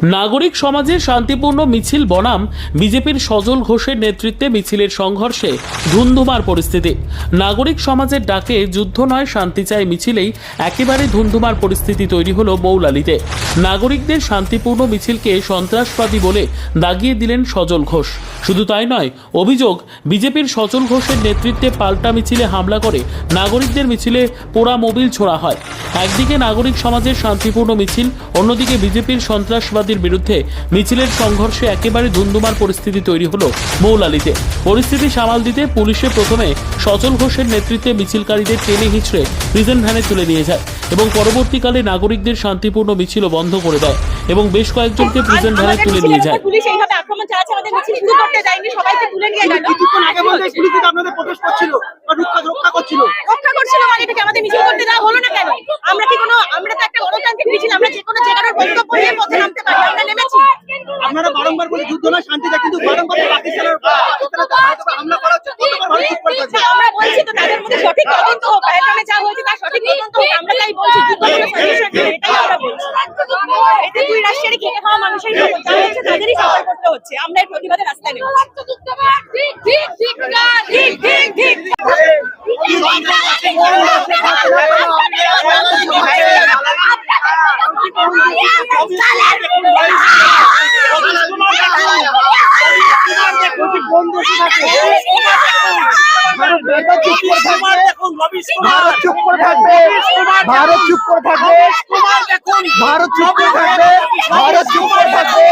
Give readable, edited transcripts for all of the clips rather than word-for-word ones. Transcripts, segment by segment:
নাগরিক সমাজের শান্তিপূর্ণ মিছিল বনাম বিজেপির সজল ঘোষের নেতৃত্বে মিছিলের সংঘর্ষে ধুন্ধুমার পরিস্থিতি। নাগরিক সমাজের ডাকে যুদ্ধ নয় শান্তি চাই মিছিলেই একেবারে ধুন্ধুমার পরিস্থিতি তৈরি হলো মৌলালিতে। নাগরিকদের শান্তিপূর্ণ মিছিলকে সন্ত্রাসবাদী বলে দাগিয়ে দিলেন সজল ঘোষ। শুধু তাই নয়, অভিযোগ বিজেপির সজল ঘোষের নেতৃত্বে পাল্টা মিছিলে হামলা করে নাগরিকদের মিছিলে পোড়া মোবিল ছোড়া হয়। একদিকে নাগরিক সমাজের শান্তিপূর্ণ মিছিল, অন্যদিকে বিজেপির সন্ত্রাসবাদীর বিরুদ্ধে মিছিলের সংঘর্ষে একেবারে ধুন্ধুমার পরিস্থিতি তৈরি হলো মৌলালিতে। পরিস্থিতি সামাল দিতে পুলিশে প্রথমে সজল ঘোষের নেতৃত্বে মিছিলকারীদের টেনে হিঁচড়ে প্রিজন ভ্যানে তুলে নিয়ে যায় এবং পরবর্তীকালে নাগরিকদের শান্তিপূর্ণ মিছিল বন্ধ করে দেয় এবং বেশ কয়েকজনকে প্রিজন ভ্যানে তুলে নিয়ে যায়। পুলিশ এইভাবে আক্রমণ চালাচ্ছে, আমাদের মিছিল শুরু করতে দেয়নি, সবাইকে তুলে নিয়ে গেল। কিছুক্ষণ আগে বলতে পুলিশ আপনাদের প্রোটেস্ট করছিল, রক্ষা করছিল মানে এটাকে আমাদের মিছিল করতে দেওয়া হলো না কেন? আমরা তো একটা গণতান্ত্রিক মিছিল, আমরা যে কোনো জায়গার বক্তব্য নিয়ে পথে নামতে পারি, আমরা নেমেছি। আপনারা বারংবার বলে যুদ্ধ না শান্তি চাই, কিন্তু বারংবার পাকিস্তানের হামলা করা হচ্ছে, কতবার ভারত চুপ করে থাকবে? আমরা বলছি তো তাদের মধ্যে সঠিক তদন্ত হোক, পহেলগামে যা হয়েছে তার সঠিক তদন্ত হোক, আমরা তাই বলছি। যুদ্ধ কোনো সলিউশন নেই, এটাই আমরা বলছি। এতে দুই রাষ্ট্রেরই খেটে খাওয়া মানুষের যা হচ্ছে তাদেরই সাফার করতে হচ্ছে। আমরা এই প্রতিবাদে রাস্তায় নেব। ভারত চুপ করে থাকবে, ভারত চুপ করে থাকবে, ভারত চুপ করে থাকবে, ভারত চুপ করে থাকবে।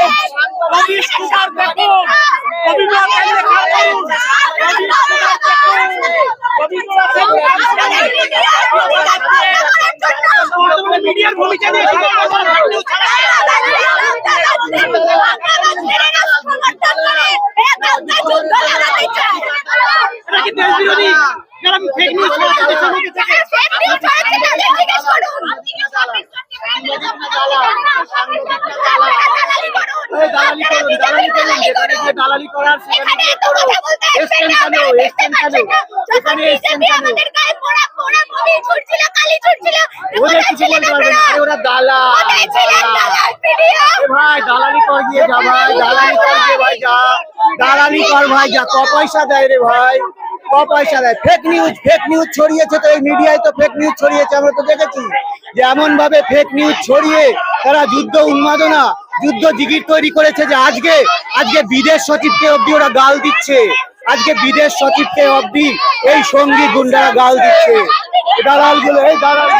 মিডিয়ার ভূমিকা নিয়ে দালালি করার ওরা ভাই দালালি কর গিয়ে যা, ভাই দালালি কর গিয়ে ভাই যা, দালালি কর ভাই যা, ক পয়সা দেয় রে ভাই, ক পয়সা দেয়। ফেক নিউজ ছড়িয়েছে তো, এই মিডিয়ায় তো ফেক নিউজ ছড়িয়েছে, আমরা তো দেখেছি যে এমন ভাবে ফেক নিউজ ছড়িয়ে তারা যুদ্ধ উন্মাদনা, যুদ্ধ জিগির তৈরি করেছে যে আজকে বিদেশ সচিবকে অব্দি ওরা গাল দিচ্ছে, আজকে বিদেশ সচিবকে অব্দি এই সঙ্গী গুন্ডারা গাল দিচ্ছে। দালালগুলো, এই দালাল